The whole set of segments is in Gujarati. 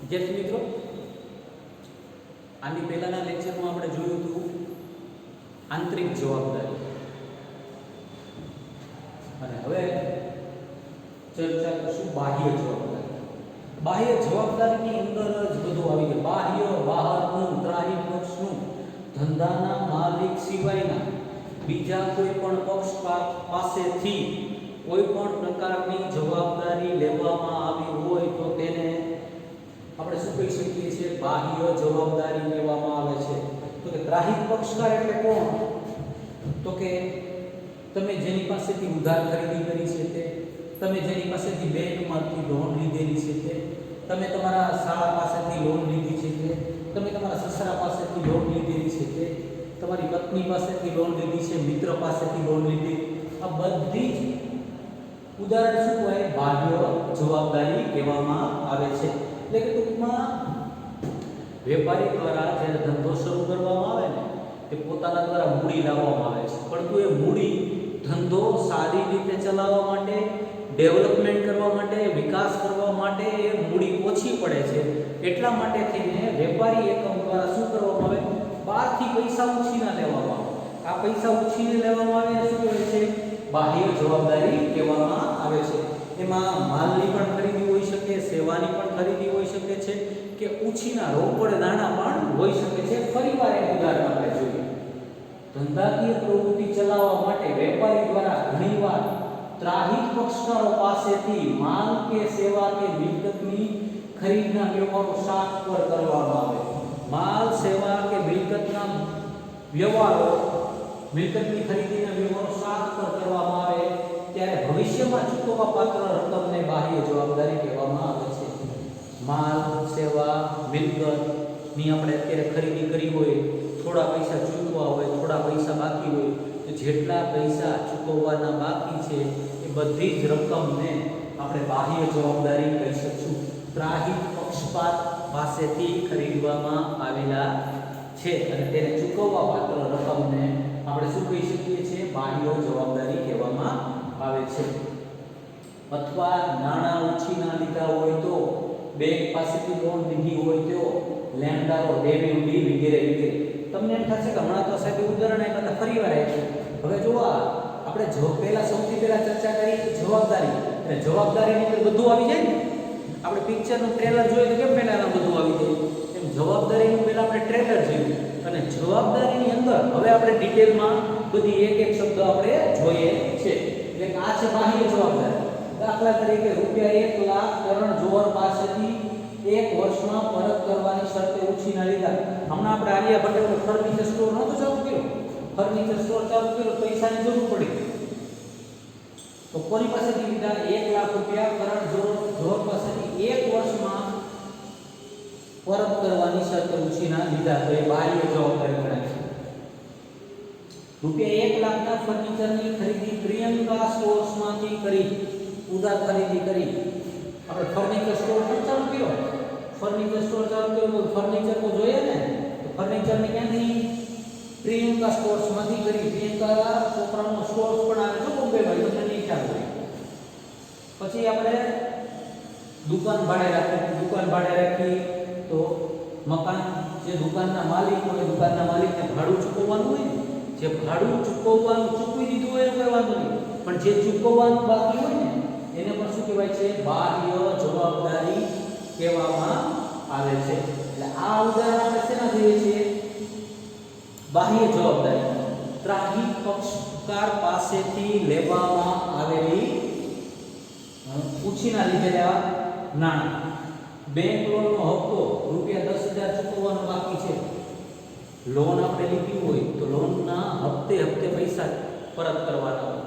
વિદ્યાર્થી મિત્રો, આની પહેલાના લેક્ચરમાં આપણે જોયું હતું આંતરિક જવાબદારી, અને હવે ચર્ચા કરશું બાહ્ય જવાબદારી. બાહ્ય જવાબદારીની અંદર જ બધું આવી ગયું. બાહ્ય, બહારનું, ત્રાહી પક્ષનું, ધંધાના માલિક સિવાયના બીજા કોઈ પણ પક્ષ પાસેથી કોઈ પણ પ્રકારની જવાબદારી લેવામાં આવી હોય તો તેને આપણે શું કહી શકીએ છીએ? બાહ્ય જવાબદારી કહેવામાં આવે છે. તો કે ગ્રાહિક પક્ષકાર એટલે કોણ? તો કે તમે જેની પાસેથી ઉધાર ખરીદી કરી છે તે, તમે જેની પાસેથી બેંકમાંથી લોન લીધેલી છે તે, તમે તમારા શાળા પાસેથી લોન લીધી છે તે, તમે તમારા સસરા પાસેથી લોન લીધેલી છે તે, તમારી પત્ની પાસેથી લોન લીધી છે, મિત્ર પાસેથી લોન લીધી, આ બધી જ ઉદાહરણ શું હોય? બાહ્ય જવાબદારી કહેવામાં આવે છે. એટલે કે ટૂંકમાં વેપારી દ્વારા જ્યારે ધંધો શરૂ કરવામાં આવે ને, તે પોતાના દ્વારા મૂડી લાવવામાં આવે છે, પરંતુ એ મૂડી ધંધો સારી રીતે ચલાવવા માટે, ડેવલપમેન્ટ કરવા માટે, વિકાસ કરવા માટે એ મૂડી ઓછી પડે છે. એટલા માટે થઈને વેપારી એકમ દ્વારા શું કરવામાં આવે? બહારથી પૈસા ઉછીના લેવામાં આવે. આ પૈસા ઉછીને લેવામાં આવે શું કહેવાય છે? બાહ્ય જવાબદારી કહેવામાં આવે છે. એમાં માલની પણ ખરીદી હોઈ શકે, સેવાની પણ ખરીદી હોઈ શકે છે, કે ઉછીના રોકડ નાણાં પણ હોઈ શકે છે. ફરીવાર એક ઉદાહરણ આપણે જોઈએ. ધંધાકીય પ્રવૃત્તિ ચલાવવા માટે વેપારી દ્વારા ઘણીવાર ત્રાહિત પક્ષકારો પાસેથી માલ કે સેવા કે મિલકતની ખરીદના વ્યવહારો સાત પર કરવામાં આવે. માલ, સેવા કે મિલકતના વ્યવહારો, મિલકતની ખરીદીના વ્યવહારો સાત પર કરવામાં આવે ત્યારે ભવિષ્યમાં ચૂકવવા પાત્ર રકમને બાહ્ય જવાબદારી કહેવામાં આવે છે. માલ, સેવા, મિલકતની આપણે અત્યારે ખરીદી કરી હોય, થોડા પૈસા ચૂકવવા હોય, થોડા પૈસા બાકી હોય, તો જેટલા પૈસા ચૂકવવાના બાકી છે એ બધી જ રકમને આપણે બાહ્ય જવાબદારી કહી શકશું. ત્રાહિત પક્ષપાત પાસેથી ખરીદવામાં આવેલા છે અને તેને ચૂકવવા પાત્ર રકમને આપણે શું કહી શકીએ છીએ? બાહ્ય જવાબદારી કહેવામાં આવે છે. અથવા નાણાં ઉછીના લીધા હોય તો, બેંક પાસેથી લોન લીધી હોય તો, લેણદારો, ડેબિટી વગેરે વગેરે. તમને એમ થશે કે હમણાં તો સાહેબ ઉદાહરણ આપ્યા હતા, ફરી વાર આપ્યું. હવે જો આપણે સૌથી પહેલા ચર્ચા કરી જવાબદારી, અને જવાબદારીની અંદર બધું આવી જાય ને. આપણે પિક્ચરનું ટ્રેલર જોઈએ તો કેમ પહેલા બધું આવી જાય, એમ જવાબદારીનું પહેલા આપણે ટ્રેલર જોયું, અને જવાબદારીની અંદર હવે આપણે ડિટેલમાં બધી એક એક શબ્દ આપણે જોઈએ છે. એટલે આ છે બાહ્ય જવાબદારી. દાખલા તરીકે ₹1 લાખ કરણ જોહર પાસેથી 1 વર્ષમાં પરત કરવાની શરતે ઉછીના લીધા. હમણાં આપણે આલિયા ભટ્ટે ફર્નિચર સ્ટોર નહોતો ચાલુ કર્યો, ફર્નિચર સ્ટોર ચાલુ કર્યો, પૈસાની જરૂર પડી, તો કોની પાસેથી લીધા? ₹1 લાખ કરણ જોહર પાસેથી 1 વર્ષમાં પરત કરવાની શરતે ઉછીના લીધા. તો એ બાહ્ય જવાબદારી ગણાય છે. ₹1 લાખના ફર્નિચરની ખરીદી પ્રિયંકા સ્ટોર્સમાંથી કરી, ઉધાર ખરીદી કરી. આપણે ફર્નિચર સ્ટોર ચાલુ કર્યો, ફર્નિચર સ્ટોર ચાલુ કર્યો, ફર્નિચર તો જોઈએ ને, તો ફર્નિચરની ક્યાંથી? પ્રિયંકા સ્ટોર્સમાંથી કરી. પ્રિયંકા ચોપરાનો સ્ટોર્સ પણ આવે છે બોમ્બેમાં, તમને નહીં ખ્યાલ હોય. પછી આપણે દુકાન ભાડે રાખી, તો મકાન જે દુકાનના માલિક હોય, દુકાનના માલિકને ભાડું ચૂકવવાનું હોય ને, જે ભાડું ચૂકવી દીધું હોય એનો કોઈ વાંધો નહીં, પણ જે ચૂકવવાનું બાકી હોય ને એને પણ શું કહેવાય છે? બાહ્ય જવાબદારી કહેવામાં આવે છે. એટલે આ ઉદાહરણ આપણે શેના જોઈએ છીએ? બાહ્ય જવાબદારી. ત્રાહિત પક્ષકાર પાસેથી લેવામાં આવેલી ઉછીના લીધેલા નાણાં. બેંક લોનનો હપ્તો ₹10,000 ચૂકવવાનો બાકી છે. લોન આપણે લીધી હોય તો લોનના હપ્તે પૈસા પરત કરવાના હોય,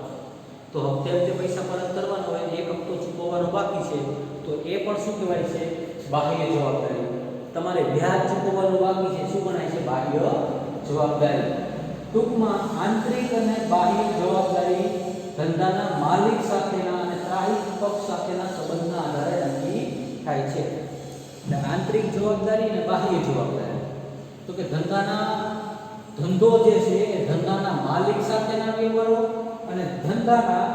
તો હપ્તે પૈસા પરત કરવાના હોય, એક હપ્તો ચૂકવવાનો બાકી છે, તો એ પણ શું કહેવાય છે? બાહ્ય જવાબદારી. તમારે વ્યાજ ચૂકવવાનું બાકી છે, શું ગણાય છે? બાહ્ય જવાબદારી. ટૂંકમાં આંતરિક અને બાહ્ય જવાબદારી ધંધાના માલિક સાથેના અને ત્રાહિત પક્ષ સાથેના સંબંધના આધારે નક્કી થાય છે. એટલે આંતરિક જવાબદારી અને બાહ્ય જવાબદારી, તો કે ધંધો જે છે એ ધંધાના માલિક સાથેના વ્યવહારો અને ધંધાના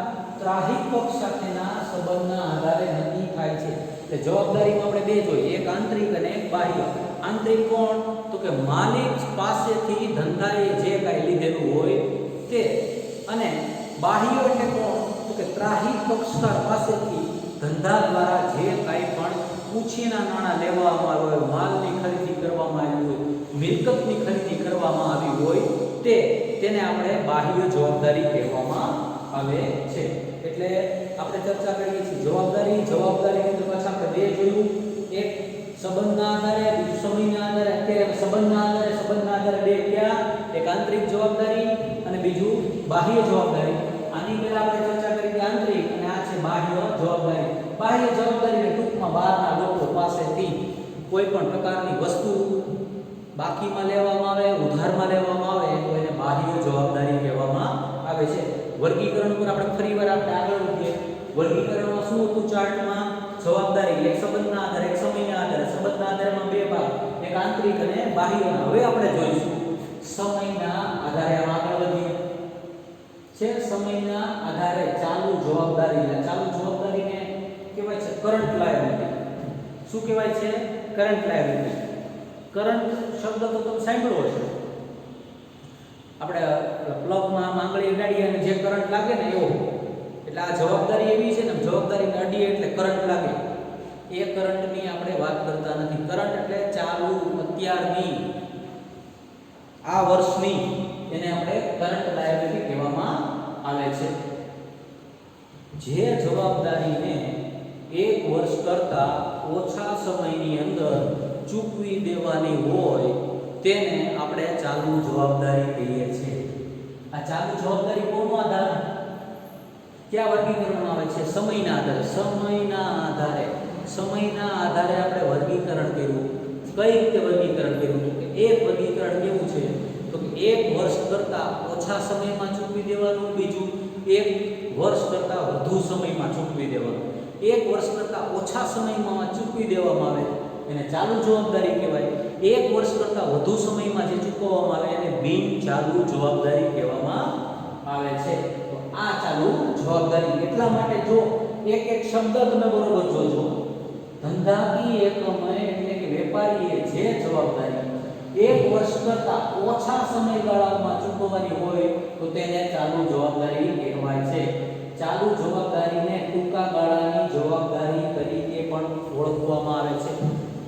ત્રાહિત પક્ષ સાથેના સંબંધના આધારે નક્કી થાય છે. એટલે જવાબદારીમાં આપણે બે જોઈએ, એક આંતરિક અને એક બાહ્ય. આંતરિક કોણ? તો કે માલિક પાસેથી ધંધાએ જે કાંઈ લીધેલું હોય તે. અને બાહ્ય એટલે કોણ? તો કે ત્રાહી પક્ષકાર પાસેથી ધંધા દ્વારા જે કાંઈ પણ ઉછીના નાણાં લેવામાં આવ્યા હોય, માલની ખરીદી કરવામાં આવી હોય, મિલકતની ખરીદી કરવામાં આવી હોય તેને આપણે બાહ્ય જવાબદારી કહેવામાં આવે છે. એટલે આપણે ચર્ચા કરીએ છીએ જવાબદારીની અંદર પાછા આપણે બે જોયું, એક સંબંધના આધારે, બીજું સમયના આધારે. અત્યારે સંબંધના આધારે બે ક્યાં? એક આંતરિક જવાબદારી અને બીજું બાહ્ય જવાબદારી. આની પહેલા આપણે ચર્ચા કરી કે આંતરિક અને આ છે બાહ્ય જવાબદારી. બાહ્ય જવાબદારી ટૂંકમાં બહારના લોકો પાસેથી કોઈ પણ પ્રકારની વસ્તુ બાકીમાં લેવામાં આવે, ઉધારમાં લેવામાં આવે તો એને બાહ્ય જવાબદારી કહેવામાં આવે છે. વર્ગીકરણ પર આપણે ફરીવાર આગળ વધીએ. વર્ગીકરણમાં શું હતું? ચાર્ટમાં જવાબદારી એક સંબંધના આધારે, એક સમયના આધારે. સંબંધના આધારમાં બે ભાગ, એક આંતરિક અને બાહ્ય. હવે આપણે જોઈશું સમયના આધારે. આગળ વધીએ છે સમયના આધારે ચાલુ જવાબદારી. ચાલુ જવાબદારીને કહેવાય છે કરંટ લાયબિલિટી. શું કહેવાય છે? Current liability. કરંટ શબ્દ તો તમે સાંભળ્યો હશે. આપણે પ્લગમાં આંગળી અડાડીએ અને જે કરંટ લાગે ને એવો. એટલે આ જવાબદારી એવી છે ને, જવાબદારીને અડીએ એટલે કરંટ લાગે. એ કરંટની આપણે વાત કરતા નથી. કરંટ એટલે ચાલુ, અત્યારની, આ વર્ષની, એને આપણે કરંટ લાયબિલિટી કહેવામાં આવે છે. જે જવાબદારીને 1 વર્ષ કરતાં ઓછા સમયની અંદર ચૂકવી દેવાની હોય તેને આપણે ચાલુ જવાબદારી કહીએ છીએ. આ ચાલુ જવાબદારી કોનો આધાર? ક્યાં વર્ગીકરણમાં આવે છે? સમયના આધારે. સમયના આધારે આપણે વર્ગીકરણ કર્યું. કઈ રીતે વર્ગીકરણ કર્યું? કે એક વર્ગીકરણ કેવું છે? તો કે 1 વર્ષ કરતાં ઓછા સમયમાં ચૂકવી દેવાનું, બીજું 1 વર્ષ કરતાં વધુ સમયમાં ચૂકવી દેવાનું. 1 વર્ષ કરતાં ઓછા સમયમાં ચૂકવી દેવામાં આવે એને ચાલુ જવાબદારી કહેવાય. 1 વર્ષ કરતાં વધુ સમયમાં જે ચૂકવવામાં આવે એને બિન ચાલુ જવાબદારી કહેવામાં આવે છે. તો આ ચાલુ જવાબદારી. એટલા માટે જો એક શબ્દ તમે બરોબર જોજો, ધંધાકીય એકમે એટલે કે વેપારીએ જે જવાબદારી 1 વર્ષ કરતાં ઓછા સમયગાળામાં ચૂકવવાની હોય તો તેને ચાલુ જવાબદારી કહેવાય છે. ચાલુ જવાબદારીને ટૂંકા ગાળાની જવાબદારી તરીકે પણ ઓળખવામાં આવે છે.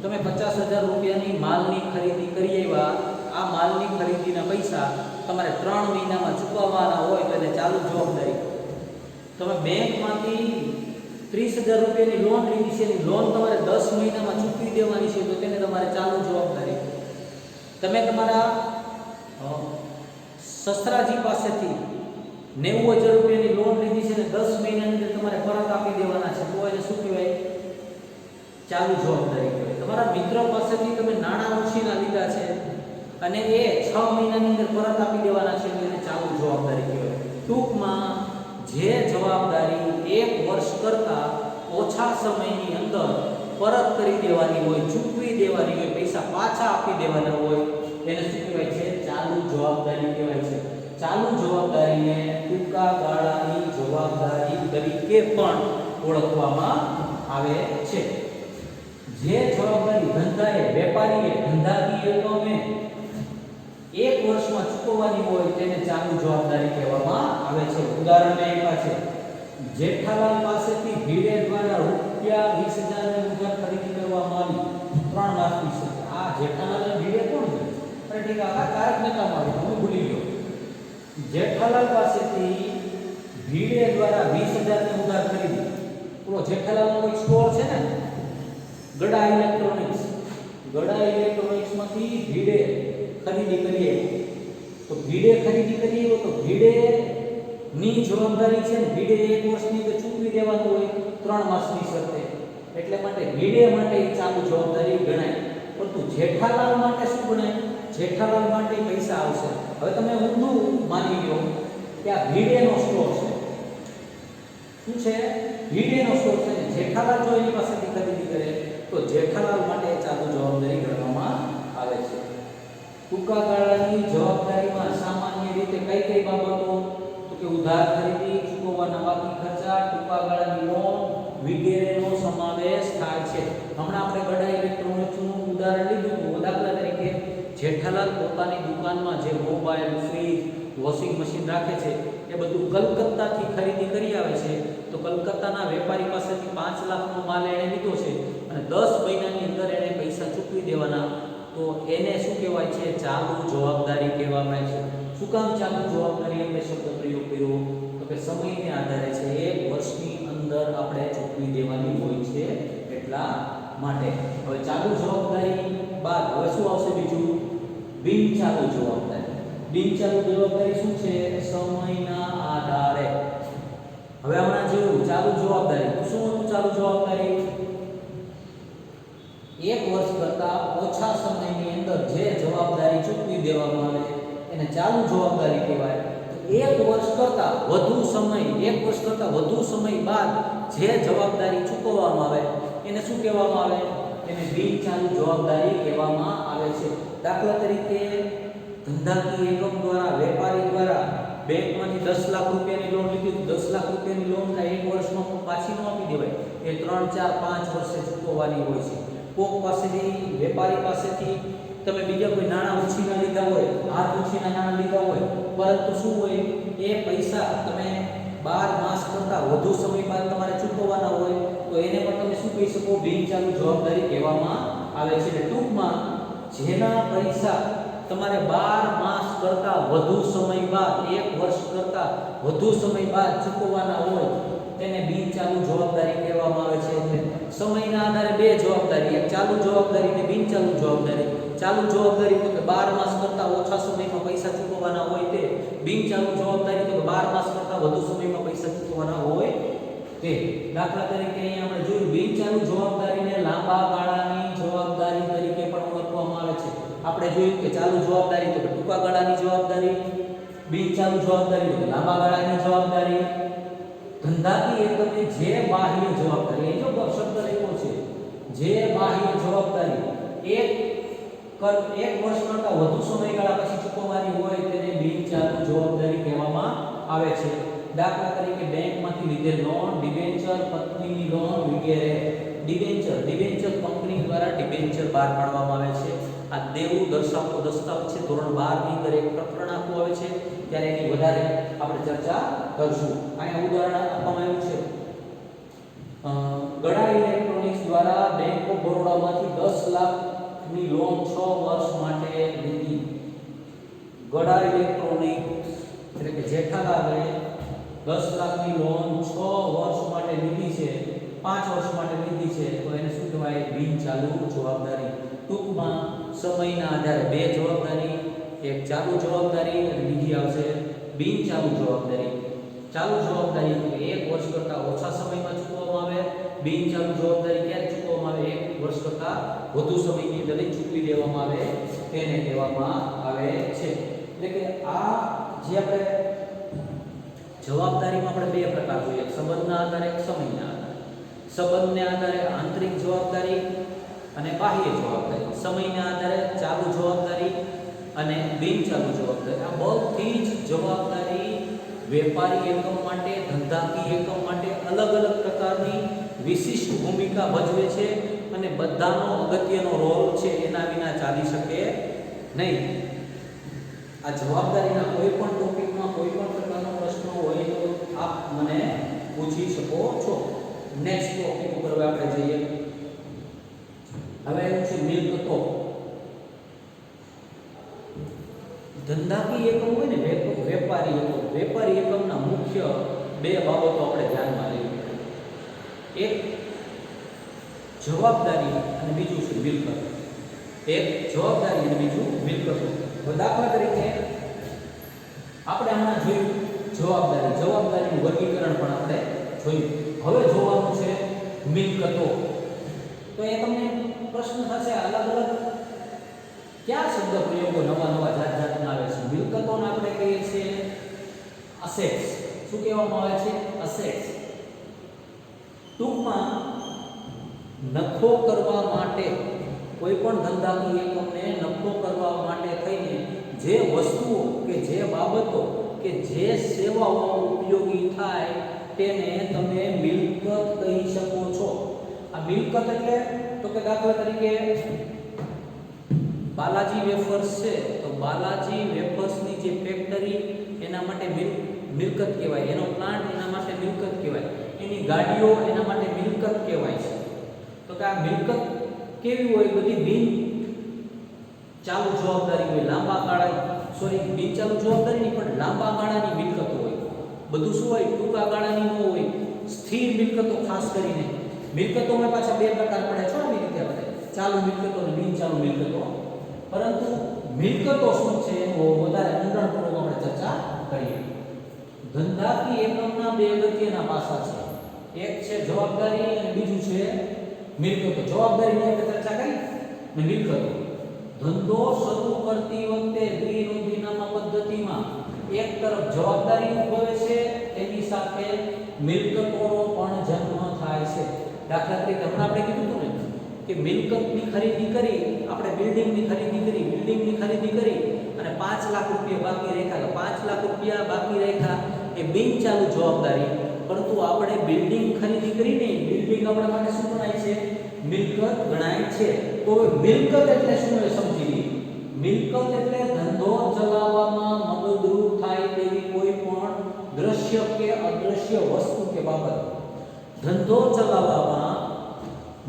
તમે 50,000 રૂપિયાની માલની ખરીદી કરી આવ્યા, આ માલની ખરીદીના પૈસા તમારે 3 મહિનામાં ચૂકવવાના હોય તો એને ચાલુ જવાબદારી. તમે બેંકમાંથી 30,000 રૂપિયાની લોન લીધી છે, એની લોન તમારે 10 મહિનામાં ચૂકવી દેવાની છે તો તેને તમારે ચાલુ જવાબદારી. તમે તમારા સસરાજી પાસેથી 90,000 રૂપિયાની લોન લીધી છે ને 10 મહિનાની અંદર તમારે પરત આપી દેવાના છે તો એને શું કહેવાય? ચાલુ જવાબદારી કહેવાય. તમારા મિત્ર પાસેથી તમે નાણાં ઉછીના લીધા છે અને એ 6 મહિનાની અંદર પરત આપી દેવાના છે તો એને ચાલુ જવાબદારી કહેવાય. ટૂંકમાં જે જવાબદારી 1 વર્ષ કરતાં ઓછા સમયની અંદર પરત કરી દેવાની હોય, ચૂકવી દેવાની હોય, પૈસા પાછા આપી દેવાના હોય એને શું કહેવાય છે? ચાલુ જવાબદારી કહેવાય છે. ચાલુ જવાબદારીને ટૂંકા ગાળાની જવાબદારી તરીકે પણ ઓળખવામાં આવે છે. જે જવાબદારી ધંધાએ, વેપારીએ, ધંધાકીય એકમે 1 વર્ષમાં ચૂકવવાની હોય તેને ચાલુ જવાબદારી કહેવામાં આવે છે. ઉદાહરણ આપ્યા છે. જેઠાલાલ પાસેથી ભીડે દ્વારા રૂપિયા 20,000 ની ઉધાર ખરીદી કરવામાં આવી 3 માસની છે. આ જેઠાલાલ અને ભીડે કોણ છે? અરે ઠીક, આ તારક મહેતામાં આવી, હું ભૂલી ગયો. જેઠાલાલ પાસેથી ભીડે દ્વારા 20,000 ની ઉધાર ખરીદી. પેલો જેઠાલાલનો કોઈ સ્ટોર છે ને, ગડા ઇલેક્ટ્રોનિક્સ. ગડા ઇલેક્ટ્રોનિક્સમાંથી ભીડે ખરીદી કરીએ તો ભીડે ખરીદી કરીએ તો ભીડે ની જવાબદારી છે ને, ભીડે 1 વર્ષની અંદર ચૂકવી દેવાનું હોય 3 માસની શરતે. એટલે માટે ભીડે માટે ચાલુ જવાબદારી ગણાય. પરંતુ જેઠાલાલ માટે શું ગણાય? જેઠાલાલ માટે પૈસા આવશે. હવે તમે ઊંધું માની લો કે આ ભીડેનો સ્ટોર છે. શું છે? ભીડેનો સ્ટોર છે. જેઠાલાલ જો એની પાસેથી ખરીદી કરે તો જેઠાલાલ માટે ચાલુ જવાબદારી ગણવામાં આવે છે. ટૂંકા ગાળાની જવાબદારીમાં સામાન્ય રીતે કઈ બાબતો? તો કે ઉધાર ખરીદી, ચૂકવવાના બાકી ખર્ચા, ટૂંકા ગાળાની લોન વગેરેનો સમાવેશ સમાવેશ થાય છે. હમણાં આપણે ગડા ઇલેક્ટ્રોનિક્સનું ઉદાહરણ લીધું હતું. દાખલા તરીકે જેઠાલાલ પોતાની દુકાનમાં જે મોબાઈલ, ફ્રીજ, વોશિંગ મશીન રાખે છે એ બધું કલકત્તાથી ખરીદી કરી આવે છે. તો કલકત્તાના વેપારી પાસેથી 5 લાખનો માલ એણે લીધો છે અને 10 મહિનાની અંદર એણે પૈસા ચૂકવી દેવાના. તો એને શું કહેવાય છે? ચાલુ જવાબદારી કહેવામાં આવે છે. શું કામ ચાલુ જવાબદારી આપણે શબ્દ પ્રયોગ કર્યો? તો કે સમયને આધારે છે, 1 વર્ષની અંદર આપણે ચૂકવી દેવાની હોય છે એટલા માટે. હવે ચાલુ જવાબદારી બાદ હવે શું આવશે બીજું? બિનચાલુ જવાબદારી. બિનચાલુ જવાબદારી શું છે? સમયના આધારે. હવે હમણાં જોયું ચાલુ જવાબદારી. શું હતું ચાલુ જવાબદારી? 1 વર્ષ કરતા ઓછા સમયની અંદર જે જવાબદારી ચૂકવી દેવામાં આવે એને ચાલુ જવાબદારી કહેવાય. તો 1 વર્ષ કરતા વધુ સમય, 1 વર્ષ કરતા વધુ સમય બાદ જે જવાબદારી ચૂકવવામાં આવે એને શું કહેવામાં આવે? એને બિનચાલુ જવાબદારી કહેવામાં આવે છે. દાખલા તરીકે ધંધાકીય એકમ દ્વારા, વેપારી દ્વારા બેંકમાંથી 10 લાખ રૂપિયાની લોન લીધી. 10 લાખ રૂપિયાની લોન 1 વર્ષમાં પાછી ન આપી દેવાય, એ 3, 4, 5 વર્ષે ચૂકવવાની હોય છે. કોક પાસેથી, વેપારી પાસેથી તમે બીજા કોઈ નાણાં ઉછીના લીધા હોય, હાથ ઉછીના નાણાં લીધા હોય, પરંતુ શું હોય? એ પૈસા તમે 12 માસ કરતા વધુ સમય બાદ તમારે ચૂકવવાના હોય તો એને પણ તમે શું કહી શકો? બિનચાલુ જવાબદારી કહેવામાં આવે છે. ટૂંકમાં જેના પૈસા તમારે 12 માસ કરતા વધુ સમય બાદ, 1 વર્ષ કરતા વધુ સમય બાદ ચૂકવવાના હોય તેને બિનચાલુ જવાબદારી કહેવામાં આવે છે. એટલે સમયના આધારે 2 જવાબદારી, એક ચાલુ જવાબદારી અને બિનચાલુ જવાબદારી. ચાલુ જવાબદારી તો કે 12 માસ કરતા ઓછા સમયમાં પૈસા ચૂકવવાના હોય તે. બિનચાલુ જવાબદારી તો કે 12 માસ કરતા વધુ સમયમાં પૈસા ચૂકવવાના હોય તે. દાખલા તરીકે અહીંયા આપણે જોયું બિનચાલુ જવાબદારીને લાંબા ગાળાની જવાબદારી તરીકે પણ ઓળખવામાં આવે છે. આપણે જોયું કે ચાલુ જવાબદારી તો કે ટૂંકા ગાળાની જવાબદારી, બિનચાલુ જવાબદારી તો કે લાંબા ગાળાની જવાબદારી. ધંધાકીય એકમે જે બાહ્ય જવાબદારી, એ જો શબ્દ લખ્યો છે, જે બાહ્ય જવાબદારી 1 વર્ષ કરતા વધુ સમયગાળા પછી ચૂકવવાની હોય તેને બિનચાલુ જવાબદારી કહેવામાં આવે છે. દાખલા તરીકે બેંકમાંથી લીધેલ લોન, ડિબેન્ચર, પત્નીની લોન વગેરે. ડિબેન્ચર કંપની દ્વારા ડિબેન્ચર બહાર પાડવામાં આવે છે. આ દેવું દર્શાવતો દસ્તાવેજ છે. ધોરણ 12 ની અંદર એક પ્રકરણ આખું આવે છે, ત્યારે એની વધારે આપણે ચર્ચા કરશું. અહીંયા ઉદાહરણ આપવામાં આવ્યું છે. ગડા ઇલેક્ટ્રોનિક્સ દ્વારા બેંક ઓફ બરોડામાંથી 10 લાખની લોન 6 વર્ષ માટે લીધી. ગડા ઇલેક્ટ્રોનિક્સ એટલે કે જેઠાલાલે 10 લાખની લોન 6 વર્ષ માટે લીધી છે, 5 વર્ષ માટે લીધી છે. તો એને શું કહેવાય? બિનચાલુ જવાબદારી. ટૂંકમાં સમયના આધારે 2 જવાબદારી, એક ચાલુ જવાબદારી અને બીજી આવશે બિનચાલુ જવાબદારી. ચાલુ જવાબદારી એટલે 1 વર્ષ કરતા ઓછા સમયમાં ચૂકવવામાં આવે. બિનચાલુ જવાબદારી ક્યારે ચૂકવવામાં આવે? 1 વર્ષ કરતા વધુ સમયની અંદર ચૂકવી દેવામાં આવે તેને કહેવામાં આવે છે. એટલે કે આ જે આપણે જવાબદારીમાં આપણે 2 પ્રકાર જોઈએ, સંબંધના આધારે, સમયના આધારે. સંબંધને આધારે આંતરિક જવાબદારી અને બાહ્ય જવાબદારી. સમયના આધારે ચાલુ જવાબદારી અને બિનચાલુ જવાબદારી. આ બધી જ જવાબદારી વેપારી એકમ માટે, ધંધાકીય એકમ માટે અલગ અલગ પ્રકારની વિશિષ્ટ ભૂમિકા ભજવે છે અને બધાનો અગત્યનો રોલ છે. એના વિના ચાલી શકે નહીં. આ જવાબદારીના કોઈ પણ ટોપિકમાં કોઈ પણ પ્રકારનો પ્રશ્ન હોય તો આપ મને પૂછી શકો છો. નેક્સ્ટ ટોપિક ઉપર હવે આપણે જઈએ. હવે એવું છે મિલકતો. ધંધાકીય એકમ હોય ને વેપારી એકમ, વેપારી એકમના મુખ્ય 2 બાબતો આપણે ધ્યાનમાં લેવી. એક જવાબદારી અને બીજું છે મિલકત. એક જવાબદારી અને બીજું મિલકતો. દાખલા તરીકે આપણે હમણાં જોયું જવાબદારીનું વર્ગીકરણ પણ આપણે જોયું. હવે જોવાનું છે મિલકતો. તો એ તમને પ્રશ્ન થશે, અલગ અલગ કયા શબ્દ પ્રયોગો નવા જાતના આવે છે? મિલકતોને આપણે કહીએ છીએ અસેટ્સ. શું કહેવામાં આવે છે? અસેટ્સ. ટૂંકમાં નફો કરવા માટે, કોઈ પણ ધંધાકીય એકમને નફો કરવા માટે થઈને જે વસ્તુઓ કે જે બાબતો કે જે સેવાઓ ઉપયોગી થાય તેને તમે મિલકત કહી શકો છો. આ મિલકત એટલે તો કે દાખલા તરીકે બાલાજી વેફર્સ છે તો બાલાજી વેફર્સની જે ફેક્ટરી એના માટે મિલકત કહેવાય, એનો પ્લાન્ટ એના માટે મિલકત કહેવાય, એની ગાડીઓ એના માટે મિલકત કહેવાય છે. તો કે આ મિલકત કેવી હોય? બધી બિન ચાલુ જવાબદારી હોય, લાંબા ગાળા બિન ચાલુ જવાબદારી નહીં પણ લાંબા ગાળાની મિલકતો હોય. બધું શું હોય? ટૂંકા ગાળાની ન હોય, સ્થિર મિલકતો. ખાસ કરીને મિલકતોમાં પાછા બે પ્રકાર પડે છે આવી રીતે આપણે ચાલુ મિલકતો અને બિન ચાલુ મિલકતો. પરંતુ મિલકતો શું છે એનો વધારે ઊંડાણપૂર્વક આપણે ચર્ચા કરીએ. ધંધાકીય એકમના બે અગત્યના પાસા છે. એક છે જવાબદારી અને બીજું છે મિલકતો. જવાબદારીની આપણે ચર્ચા કરી અને મિલકતો. ધંધો શરૂ કરતી વખતે દ્વિનોંધીનામા પદ્ધતિમાં એક તરફ જવાબદારી ઉદ્ભવે છે, તેની સાથે મિલકતોનો પણ જન્મ થાય છે. દાખલા તરીકે હમણાં આપણે કીધું હતું ને કે મિલકતની ખરીદી કરી, આપણે બિલ્ડિંગની ખરીદી કરી અને 5 લાખ રૂપિયા બાકી રાખ્યા. 5 લાખ રૂપિયા બાકી રાખ્યા એ બિન ચાલુ જવાબદારી. પરંતુ આપણે બિલ્ડિંગ ખરીદી કરીને બિલ્ડિંગ આપણા માટે શું ગણાય છે? મિલકત ગણાય છે. તો મિલકત એટલે શું એ સમજી લઈએ. મિલકત એટલે ધંધો ચલાવવામાં મદદરૂપ થાય તેવી કોઈ પણ દ્રશ્ય કે અદ્રશ્ય વસ્તુ કે બાબત. ધંધો ચલાવવામાં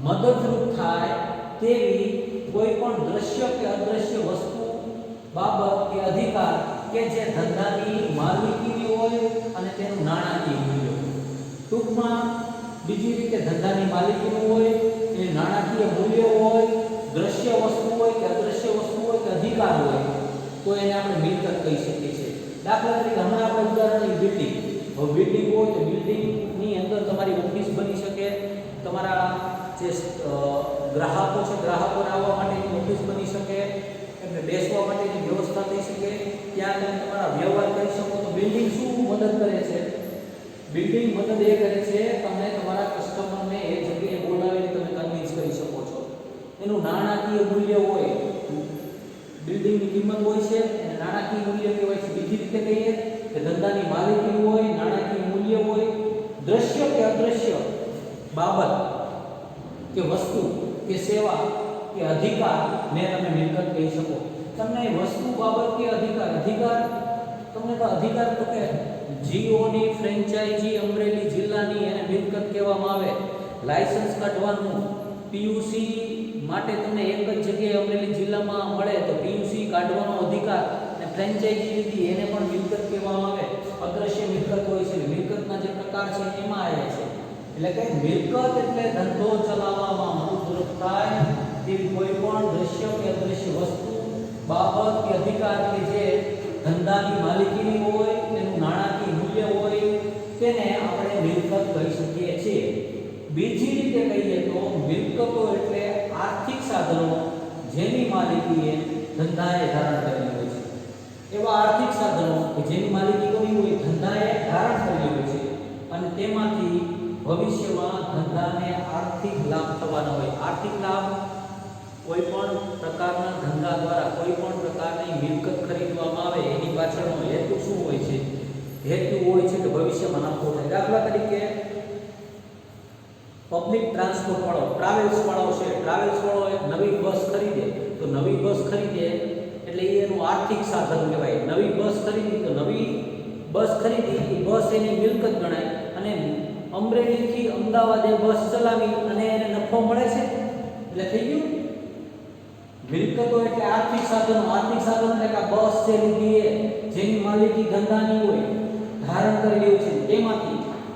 મદદરૂપ થાય તેવી કોઈ પણ દ્રશ્ય કે અદ્રશ્ય વસ્તુ, બાબત કે અધિકાર કે જે ધંધાની માલિકીની હોય અને તેનું નાણાકીય મૂલ્ય હોય. ટૂંકમાં બીજી રીતે ધંધાની માલિકીનું હોય, એ નાણાકીય મૂલ્ય હોય, દ્રશ્ય વસ્તુ હોય કે અદ્રશ્ય વસ્તુ હોય કે અધિકાર હોય, તો એને આપણે મિલકત કહી શકીએ છીએ. દાખલા તરીકે હમણાં આપણે ઉદાહરણ બિલ્ડિંગ. હવે બિલ્ડિંગ હોય તો બિલ્ડિંગની અંદર તમારી ઓફિસ બની શકે, તમારા જે ગ્રાહકો છે ગ્રાહકોને આવવા માટેની ઓફિસ બની શકે, એમને બેસવા માટેની વ્યવસ્થા થઈ શકે, ત્યાં તમે તમારા વ્યવહાર કરી શકો. તો બિલ્ડિંગ શું મદદ કરે છે? બિલ્ડિંગ મદદ એ કરે છે તમે તમારા કસ્ટમરને એ જગ્યાએ બોલાવીને તમે કન્વિન્સ કરી શકો છો. એનું નાણાકીય મૂલ્ય હોય, બિલ્ડિંગની કિંમત હોય છે અને નાણાકીય મૂલ્ય કહેવાય છે. બીજી રીતે કહીએ કે ધંધાની માલિકી હોય, નાણાકીય મૂલ્ય હોય, દ્રશ્ય કે અદ્રશ્ય બાબત કે વસ્તુ કે સેવા કે અધિકાર ને તમે મિલકત કહી શકો. તમને વસ્તુ, બાબત કે અધિકાર તમને તો અધિકાર તો કે જીઓની ફ્રેન્ચાઇઝી અમરેલી જિલ્લાની એને મિલકત કહેવામાં આવે. લાયસન્સ કાઢવાનું પીયુસી માટે તમને એક જ જગ્યાએ અમરેલી જિલ્લામાં મળે તો પીયુસી કાઢવાનો અધિકાર અને ફ્રેન્ચાઇઝી લીધી એને પણ મિલકત કહેવામાં આવે. અદ્રશ્ય મિલકત હોય છે. મિલકતના જે પ્રકાર છે એમાં આવે છે. એટલે કે મિલકત એટલે ધંધો ચલાવવામાં મદદરૂપ થાય તેવી કોઈ પણ દ્રશ્ય કે અદ્રશ્ય વસ્તુ, બાબત કે અધિકાર કે જે ધંધાની માલિકીની હોય, તેનું નાણાકીય મૂલ્ય હોય, તેને આપણે મિલકત કહી શકીએ છીએ. બીજી રીતે કહીએ તો મિલકતો એટલે આર્થિક સાધનો જેની માલિકીએ ધંધાએ ધારણ કરેલી હોય છે. એવા આર્થિક સાધનો કે જેની માલિકી કોની હોય? ધંધાએ ધારણ કરેલી હોય છે અને તેમાંથી ભવિષ્યમાં ધંધાને આર્થિક લાભ થવાનો હોય. આર્થિક લાભ કોઈ પણ પ્રકારના ધંધા દ્વારા કોઈ પણ પ્રકારની મિલકત ખરીદવામાં આવે એની પાછળનો હેતુ શું હોય છે? હેતુ હોય છે કે ભવિષ્યમાં નફો થાય. દાખલા તરીકે પબ્લિક ટ્રાન્સપોર્ટ વાળો, ટ્રાવેલ્સ વાળો છે. ટ્રાવેલ્સ વાળો એક નવી બસ ખરીદે તો નવી બસ ખરીદે એટલે એનું આર્થિક સાધન કહેવાય. નવી બસ ખરીદી તો નવી બસ ખરીદી એ બસ એની મિલકત ગણાય અને અમરેલીથી અમદાવાદ એ બસ ચલાવી અને એને નફો મળે છે એટલે થઈ ગયું. મિલકતો એટલે આર્થિક સાધનો. આર્થિક સાધનો એટલે કે બસ છે લીધી એ જેની માલિકી ધંધાની હોય, ધારણ કરેલી હોય છે,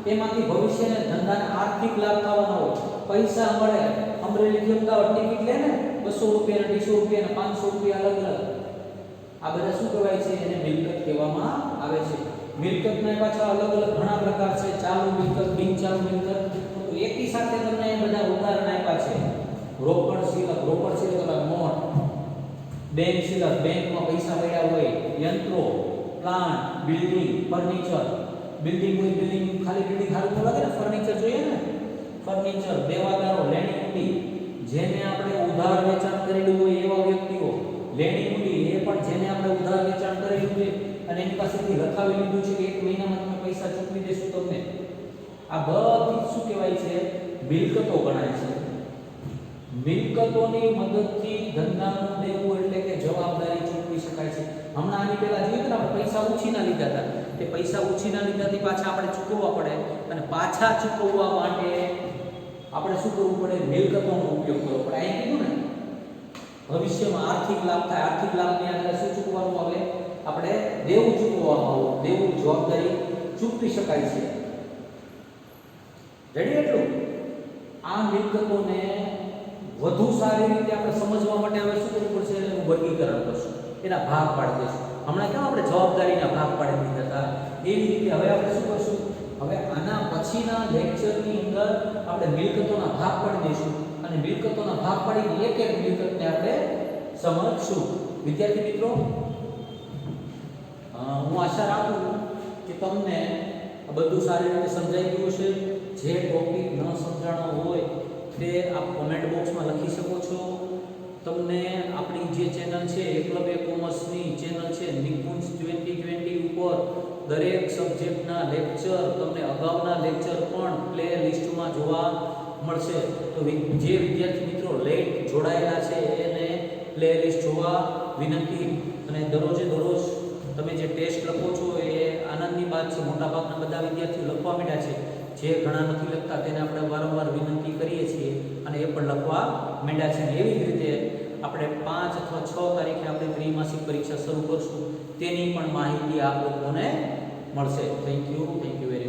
તેમાંથી ભવિષ્યને ધંધાને આર્થિક લાભ થવાનો હોય. પૈસા મળે. અમરેલીથી અમદાવાદ ટિકિટ લે ને 200 રૂપિયા, 250 રૂપિયા, 500 રૂપિયા અલગ અલગ. આ બધા શું કહેવાય છે? એને મિલકત કહેવામાં આવે છે. મિલકતના પાછા અલગ અલગ ઘણા પ્રકાર છે. ચાલુ મિલકત, બિન ચાલુ મિલકત. તો એકી સાથે તમને એ બધા ઉદાહરણ આપ્યા છે. રોકડ શિલક એટલે નોટ. બેંક શિલક, બેંકમાં પૈસા પડ્યા હોય. યંત્રો, પ્લાન્ટ, બિલ્ડિંગ, ફર્નિચર. બિલ્ડિંગ હોય, બિલ્ડિંગ ખાલી બિલ્ડિંગ સારું તો લાગે ને, ફર્નિચર જોઈએ ને. ફર્નિચર, દેવાદારો, લેણી મૂડી જેને આપણે ઉધાર વેચાણ કરેલું હોય એવા વ્યક્તિઓ. લેણી મૂડી એ પણ જેને આપણે ઉધાર વેચાણ કરેલું હોય અને એની પાસેથી લખાવી લીધું છે કે 1 મહિનામાં તમે પૈસા ચૂકવી દેશું તમને. આ બધી શું કહેવાય છે? મિલકતો ગણાય છે. મિલકતોની મદદથી ધંધાનું દેવું એટલે કે જવાબદારી ચૂકવી શકાય છે. હમણાં આની પહેલા જોયું કે આપણે પૈસા ઉછીના લીધા હતા. તે પૈસા ઉછીના લીધાથી પાછા આપણે ચૂકવવા પડે અને પાછા ચૂકવવા માટે આપણે શું કરવું પડે? મિલકતોનો ઉપયોગ કરવો પડે. અહીં કીધું ને ભવિષ્યમાં આર્થિક લાભ થાય. આર્થિક લાભની અંદર શું ચૂકવવાનું આવે? આપણે દેવું ચૂકવવાનું આવે. દેવું જવાબદારી ચૂકવી શકાય છે. રેડી? એટલું આ મિલકતોને વધુ સારી રીતે આપણે સમજવા માટે હવે શું કરવું પડશે? એનું વર્ગીકરણ કરશું, એના ભાગ પાડી દઈશું. હમણાં કેમ આપણે જવાબદારીના ભાગ પાડી દીધા હતા, એવી રીતે હવે આપણે શું કરશું? હવે આના પછીના લેક્ચરની અંદર આપણે મિલકતોના ભાગ પાડી દઈશું અને મિલકતોના ભાગ પાડીને એક એક મિલકતને આપણે સમજશું. વિદ્યાર્થી મિત્રો, હું આશા રાખું કે તમને આ બધું સારી રીતે સમજાઈ ગયું હશે. જે ટોપિક ન સમજાણો હોય તે આપ કોમેન્ટ બોક્સમાં લખી શકો છો. તમને આપણી જે ચેનલ છે એકલવ્ય કોમર્સની ચેનલ છે નિકુંજ 2020 ઉપર દરેક સબ્જેક્ટના લેક્ચર, તમને અગાઉના લેક્ચર પણ પ્લે લિસ્ટમાં જોવા મળશે. તો જે વિદ્યાર્થી મિત્રો લેટ જોડાયેલા છે એને પ્લે લિસ્ટ જોવા વિનંતી. અને દરરોજે દરરોજ તમે જે ટેસ્ટ લખો છો એ આનંદની વાત છે. મોટાભાગના બધા વિદ્યાર્થીઓ લખવા માંડ્યા છે. જે ઘણા નથી લખતા તેને આપણે વારંવાર વિનંતી કરીએ છીએ અને એ પણ લખવા માંડ્યા છે. એવી જ રીતે આપણે 5 અથવા 6 તારીખે આપણે ત્રિમાસિક પરીક્ષા શરૂ કરશું. તેની પણ માહિતી આપ લોકોને મળશે. Thank you very much.